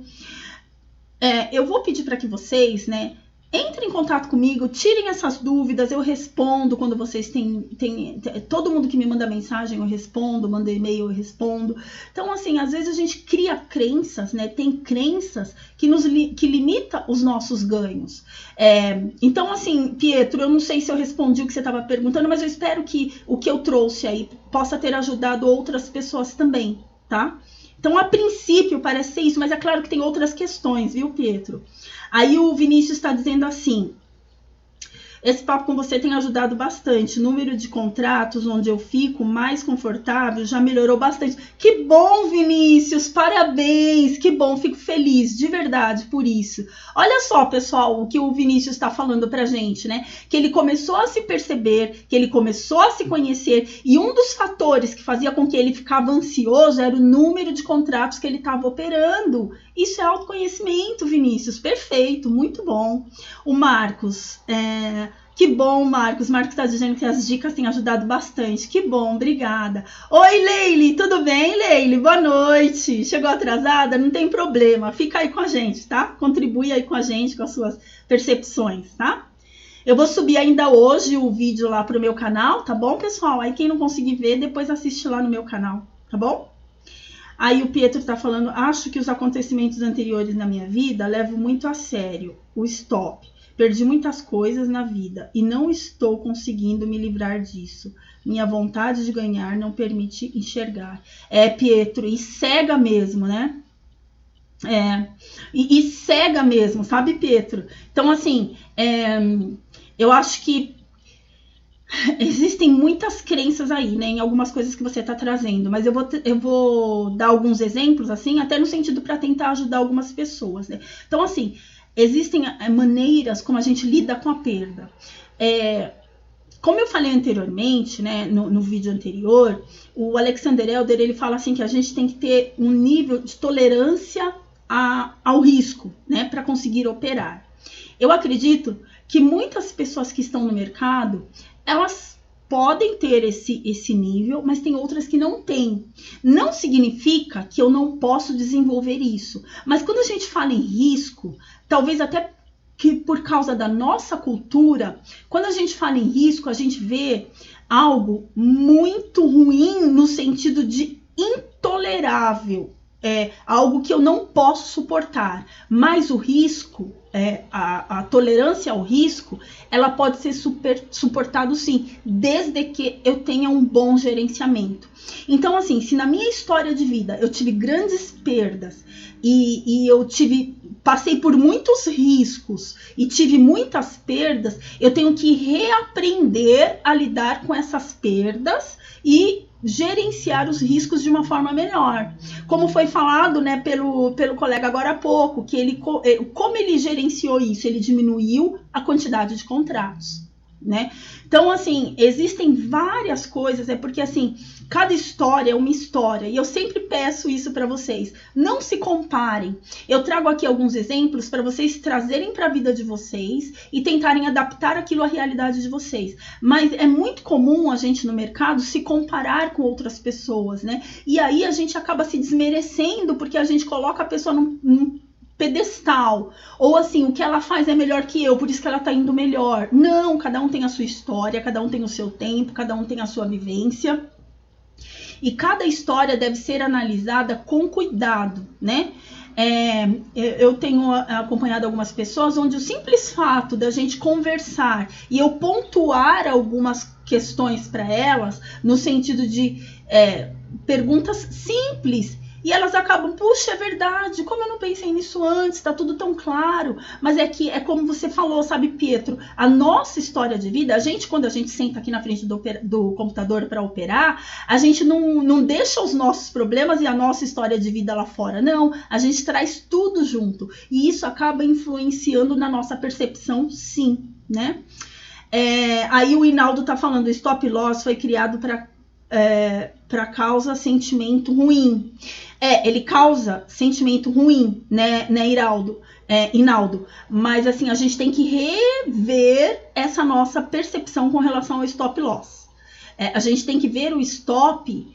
Eu vou pedir para que vocês, né, entrem em contato comigo, tirem essas dúvidas, eu respondo quando vocês têm todo mundo que me manda mensagem eu respondo, manda e-mail eu respondo. Então, assim, às vezes a gente cria crenças, né, tem crenças que limita os nossos ganhos. Então, assim, Pietro, eu não sei se eu respondi o que você estava perguntando, mas eu espero que o que eu trouxe aí possa ter ajudado outras pessoas também, tá? Então, a princípio, parece ser isso, mas é claro que tem outras questões, viu, Pietro? Aí o Vinícius está dizendo assim: esse papo com você tem ajudado bastante. O número de contratos onde eu fico mais confortável já melhorou bastante. Que bom, Vinícius! Parabéns! Que bom, fico feliz, de verdade, por isso. Olha só, pessoal, o que o Vinícius está falando pra gente, né? Que ele começou a se perceber, que ele começou a se conhecer, e um dos fatores que fazia com que ele ficava ansioso era o número de contratos que ele estava operando. Isso é autoconhecimento, Vinícius. Perfeito, muito bom. O Marcos, que bom, Marcos. Marcos está dizendo que as dicas têm ajudado bastante. Que bom, obrigada. Oi, Leile, tudo bem, Leile? Boa noite. Chegou atrasada? Não tem problema. Fica aí com a gente, tá? Contribui aí com a gente, com as suas percepções, tá? Eu vou subir ainda hoje o vídeo lá pro meu canal, tá bom, pessoal? Aí quem não conseguir ver, depois assiste lá no meu canal, tá bom? Aí o Pietro tá falando: acho que os acontecimentos anteriores na minha vida levo muito a sério o stop. Perdi muitas coisas na vida e não estou conseguindo me livrar disso. Minha vontade de ganhar não permite enxergar. Pietro, e cega mesmo, né? E cega mesmo, sabe, Pietro? Então, assim, eu acho que existem muitas crenças aí, né, em algumas coisas que você está trazendo, mas eu vou dar alguns exemplos, assim, até no sentido para tentar ajudar algumas pessoas, né? Então, assim, existem maneiras como a gente lida com a perda. Como eu falei anteriormente, né, no vídeo anterior, o Alexander Elder, ele fala assim que a gente tem que ter um nível de tolerância ao risco, né, para conseguir operar. Eu acredito que muitas pessoas que estão no mercado, elas podem ter esse nível, mas tem outras que não têm. Não significa que eu não posso desenvolver isso. Mas quando a gente fala em risco, talvez até que por causa da nossa cultura, quando a gente fala em risco, a gente vê algo muito ruim no sentido de intolerável. Algo que eu não posso suportar. Mas o risco, a tolerância ao risco, ela pode ser suportado sim, desde que eu tenha um bom gerenciamento. Então, assim, se na minha história de vida eu tive grandes perdas e eu passei por muitos riscos e tive muitas perdas, eu tenho que reaprender a lidar com essas perdas e gerenciar os riscos de uma forma melhor. Como foi falado, né, pelo colega agora há pouco, que como ele gerenciou isso? Ele diminuiu a quantidade de contratos, né? Então, assim, existem várias coisas, porque assim, cada história é uma história, e eu sempre peço isso para vocês: não se comparem. Eu trago aqui alguns exemplos para vocês trazerem para a vida de vocês e tentarem adaptar aquilo à realidade de vocês. Mas é muito comum a gente no mercado se comparar com outras pessoas, né? E aí a gente acaba se desmerecendo porque a gente coloca a pessoa num pedestal, ou assim, o que ela faz é melhor que eu, por isso que ela tá indo melhor. Não, cada um tem a sua história, cada um tem o seu tempo, cada um tem a sua vivência. E cada história deve ser analisada com cuidado, né? Eu tenho acompanhado algumas pessoas onde o simples fato da gente conversar e eu pontuar algumas questões para elas, no sentido de perguntas simples, e elas acabam, puxa, é verdade, como eu não pensei nisso antes, tá tudo tão claro. Mas é como você falou, sabe, Pietro, a nossa história de vida, quando a gente senta aqui na frente do computador para operar, a gente não deixa os nossos problemas e a nossa história de vida lá fora, não, a gente traz tudo junto, e isso acaba influenciando na nossa percepção, sim, né? Aí o Hinaldo tá falando, o stop loss foi criado para causa sentimento ruim. Ele causa sentimento ruim, né, Hinaldo? Mas assim, a gente tem que rever essa nossa percepção com relação ao stop loss. A gente tem que ver o stop,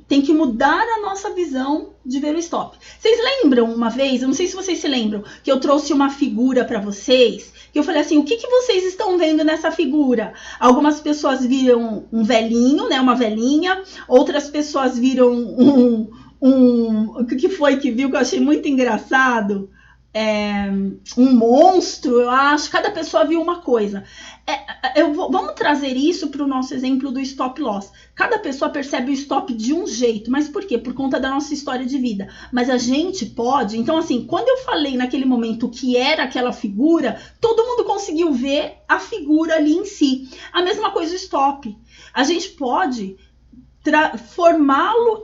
tem que mudar a nossa visão de ver o stop. Vocês lembram uma vez, eu não sei se vocês se lembram, que eu trouxe uma figura para vocês, que eu falei assim, o que vocês estão vendo nessa figura? Algumas pessoas viram um velhinho, né, uma velhinha, outras pessoas viram o que foi que viu que eu achei muito engraçado? Um monstro, eu acho. Cada pessoa viu uma coisa. Vamos trazer isso para o nosso exemplo do stop loss. Cada pessoa percebe o stop de um jeito, mas por quê? Por conta da nossa história de vida. Mas a gente pode, então assim, quando eu falei naquele momento o que era aquela figura, todo mundo conseguiu ver a figura ali em si. A mesma coisa o stop. A gente pode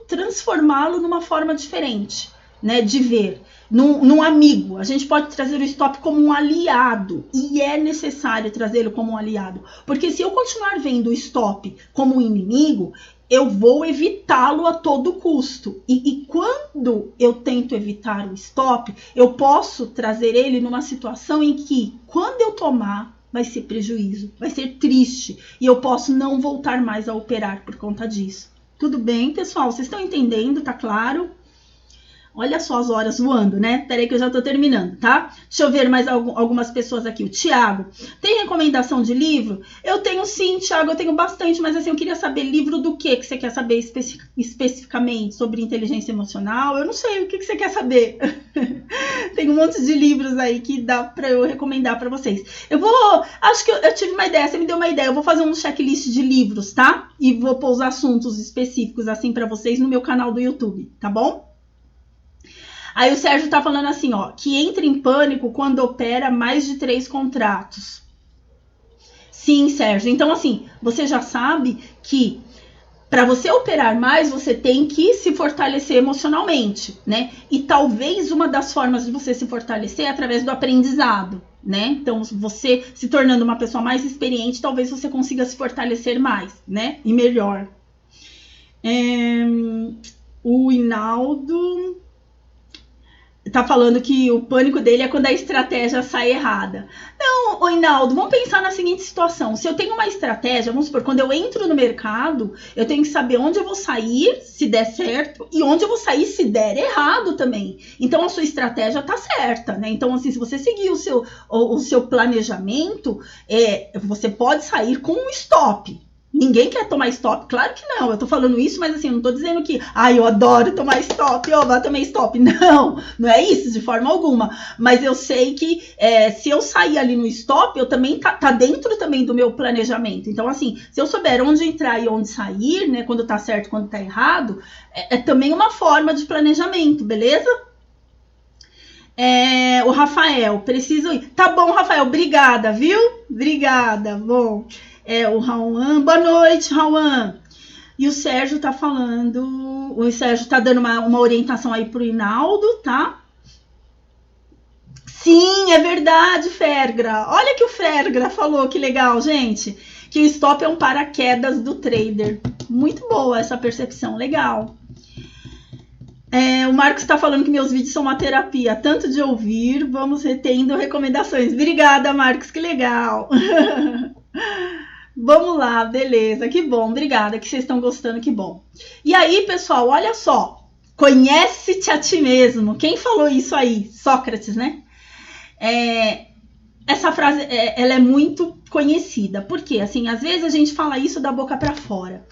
transformá-lo numa forma diferente, né, de ver, num amigo. A gente pode trazer o stop como um aliado, e é necessário trazê-lo como um aliado, porque se eu continuar vendo o stop como um inimigo, eu vou evitá-lo a todo custo, e quando eu tento evitar o stop, eu posso trazer ele numa situação em que, quando eu tomar, vai ser prejuízo, vai ser triste, e eu posso não voltar mais a operar por conta disso. Tudo bem, pessoal? Vocês estão entendendo? Tá claro? Olha só as horas voando, né? Peraí que eu já tô terminando, tá? Deixa eu ver mais algumas pessoas aqui. O Thiago, tem recomendação de livro? Eu tenho sim, Thiago, eu tenho bastante, mas assim, eu queria saber livro do que você quer saber especificamente? Sobre inteligência emocional? Eu não sei, o que você quer saber? Tem um monte de livros aí que dá pra eu recomendar pra vocês. Acho que eu tive uma ideia, você me deu uma ideia, eu vou fazer um checklist de livros, tá? E vou pôr os assuntos específicos assim pra vocês no meu canal do YouTube, tá bom? Aí o Sérgio tá falando assim, ó, que entra em pânico quando opera mais de 3 contratos. Sim, Sérgio. Então, assim, você já sabe que para você operar mais, você tem que se fortalecer emocionalmente, né? E talvez uma das formas de você se fortalecer é através do aprendizado, né? Então, você se tornando uma pessoa mais experiente, talvez você consiga se fortalecer mais, né? E melhor. O Hinaldo tá falando que o pânico dele é quando a estratégia sai errada. Não, Hinaldo, vamos pensar na seguinte situação. Se eu tenho uma estratégia, vamos supor, quando eu entro no mercado, eu tenho que saber onde eu vou sair, se der certo, e onde eu vou sair se der errado também. Então, a sua estratégia tá certa, né? Então, assim, se você seguir o seu planejamento, você pode sair com um stop. Ninguém quer tomar stop? Claro que não, eu tô falando isso, mas assim, eu não tô dizendo que eu adoro tomar stop, vai tomar stop. Não é isso de forma alguma. Mas eu sei que se eu sair ali no stop, eu também tá dentro também do meu planejamento. Então, assim, se eu souber onde entrar e onde sair, né, quando tá certo e quando tá errado, é também uma forma de planejamento, beleza? O Rafael, preciso ir. Tá bom, Rafael, obrigada, viu? Obrigada, bom. O Rauan, boa noite, Rauan. E o Sérgio tá falando, o Sérgio tá dando uma orientação aí pro Hinaldo, tá? Sim, é verdade, Fergra. Olha que o Fergra falou, que legal, gente. Que o stop é um paraquedas do trader. Muito boa essa percepção, legal. O Marcos tá falando que meus vídeos são uma terapia, tanto de ouvir, vamos retendo recomendações. Obrigada, Marcos, que legal. Vamos lá, beleza, que bom, obrigada, que vocês estão gostando, que bom. E aí, pessoal, olha só, Conhece-te a ti mesmo. Quem falou isso aí? Sócrates, né? Essa frase, ela é muito conhecida. Por quê? Assim, às vezes a gente fala isso da boca para fora.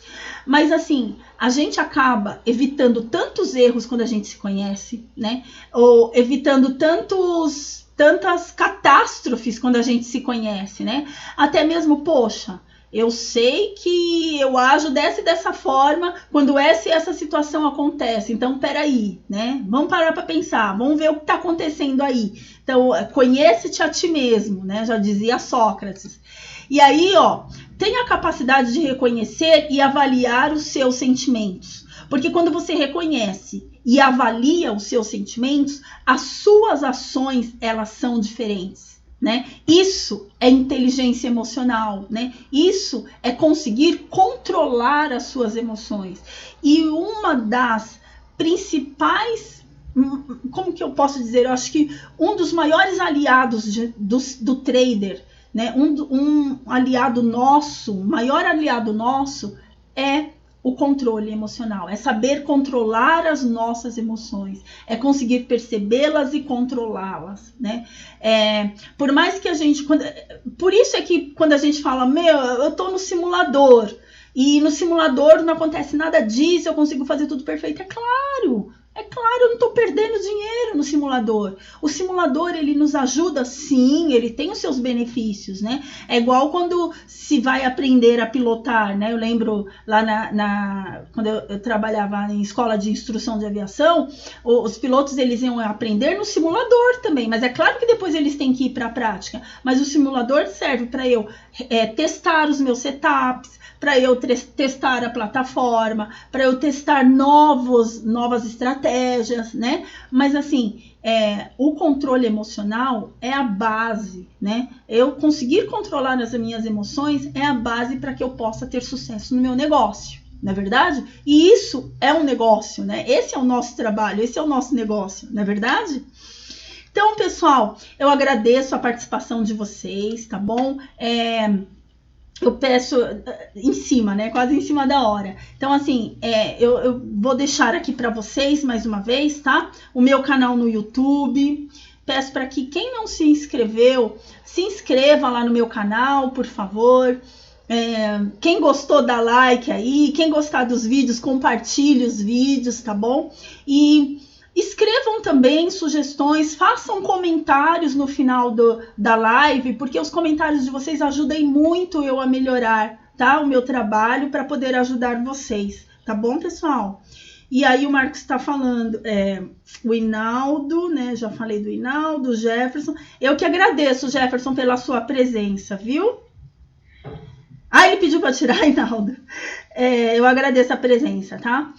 Mas, assim, a gente acaba evitando tantos erros quando a gente se conhece, né? Ou evitando tantas catástrofes quando a gente se conhece, né? Até mesmo, poxa, eu sei que eu ajo dessa forma quando essa e essa situação acontece. Então, peraí, né? Vamos parar para pensar, vamos ver o que está acontecendo aí. Então, conhece-te a ti mesmo, né? Já dizia Sócrates. E aí, ó, tenha a capacidade de reconhecer e avaliar os seus sentimentos. Porque quando você reconhece e avalia os seus sentimentos, as suas ações, elas são diferentes. Né? Isso é inteligência emocional, né? Isso é conseguir controlar as suas emoções. E uma das principais, como que eu posso dizer? Eu acho que um dos maiores aliados do trader, né? Um aliado nosso, o maior aliado nosso é o controle emocional, é saber controlar as nossas emoções, é conseguir percebê-las e controlá-las, né? Por mais que a gente... por isso é que quando a gente fala, eu tô no simulador, e no simulador não acontece nada disso, eu consigo fazer tudo perfeito. É claro, eu não estou perdendo dinheiro no simulador. O simulador, ele nos ajuda, sim, ele tem os seus benefícios, né? É igual quando se vai aprender a pilotar, né? Eu lembro lá quando eu trabalhava em escola de instrução de aviação, os pilotos, eles iam aprender no simulador também, mas é claro que depois eles têm que ir para a prática. Mas o simulador serve para eu testar os meus setups, para eu testar a plataforma, para eu testar novas estratégias, né? Mas assim, o controle emocional é a base, né? Eu conseguir controlar as minhas emoções é a base para que eu possa ter sucesso no meu negócio, não é verdade? E isso é um negócio, né? Esse é o nosso trabalho, esse é o nosso negócio, não é verdade? Então, pessoal, eu agradeço a participação de vocês, tá bom? Eu peço em cima, né? Quase em cima da hora. Então, assim, eu vou deixar aqui para vocês mais uma vez, tá? O meu canal no YouTube. Peço para que quem não se inscreveu, se inscreva lá no meu canal, por favor. Quem gostou, dá like aí. Quem gostar dos vídeos, compartilhe os vídeos, tá bom? E escrevam também sugestões, façam comentários no final da live, porque os comentários de vocês ajudam muito eu a melhorar, tá? O meu trabalho para poder ajudar vocês, tá bom, pessoal? E aí o Marcos está falando, o Hinaldo, né? Já falei do Hinaldo, o Jefferson. Eu que agradeço, Jefferson, pela sua presença, viu? Ele pediu para tirar, Hinaldo. Eu agradeço a presença, tá?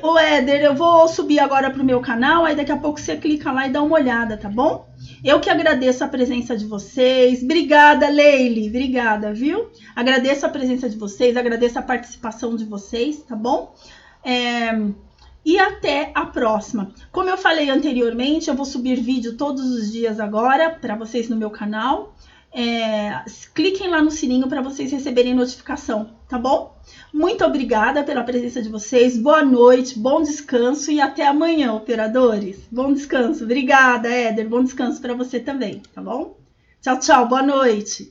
O Éder, eu vou subir agora pro meu canal, aí daqui a pouco você clica lá e dá uma olhada, tá bom? Eu que agradeço a presença de vocês. Obrigada, Leile. Obrigada, viu? Agradeço a presença de vocês, agradeço a participação de vocês, tá bom? E até a próxima. Como eu falei anteriormente, eu vou subir vídeo todos os dias agora para vocês no meu canal. Cliquem lá no sininho para vocês receberem notificação, tá bom? Muito obrigada pela presença de vocês, boa noite, bom descanso e até amanhã, operadores. Bom descanso, obrigada, Éder, bom descanso para você também, tá bom? Tchau, tchau, boa noite.